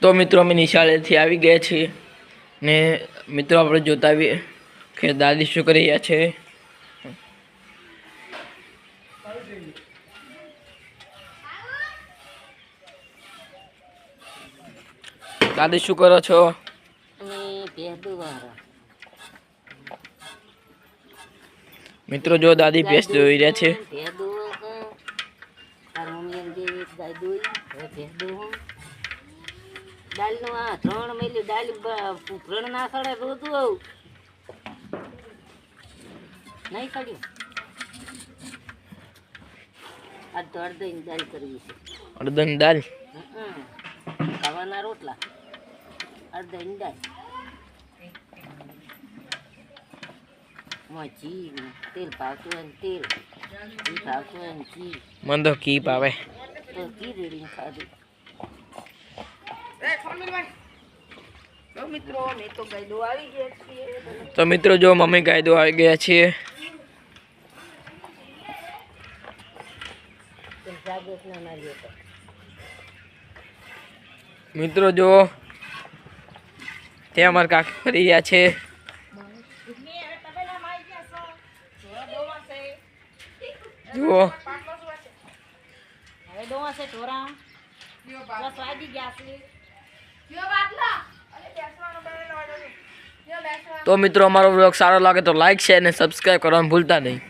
તો મિત્રો અમે નિશાળેથી આવી ગયા છીએ ને મિત્રો આપણે જોતા આવીએ કે દાદી શું કરી રહ્યા છે। દાદી શું કરો છો? મિત્રો જો દાદી ભેંસ દોઈ રહ્યા છે। દાલ નું આ 3 મેલી દાલ પ્રણ ના સડે રોતું આવું નહીં સડ્યું આ તો અડદની દાલ કરવી છે। અડદની દાલ ખાવાના રોટલા અડદની દાલ માં ઘી તેલ ભાવતું હોય તેલ ઘી ભાવતું હોય ઘી મને તો ઘી ભાવે તો ઘી રેડીને ખાધું। તો મિત્રો જો મમ્મી ગાય દો આવી ગયા છીએ। મિત્રો જો તે અમારા કાકી ફરી રહ્યા છે। જુઓ તો મિત્રો અમારો વ્લોગ સારો લાગે તો લાઈક શેર અને સબસ્ક્રાઇબ કરવાનું ભૂલતા નહીં।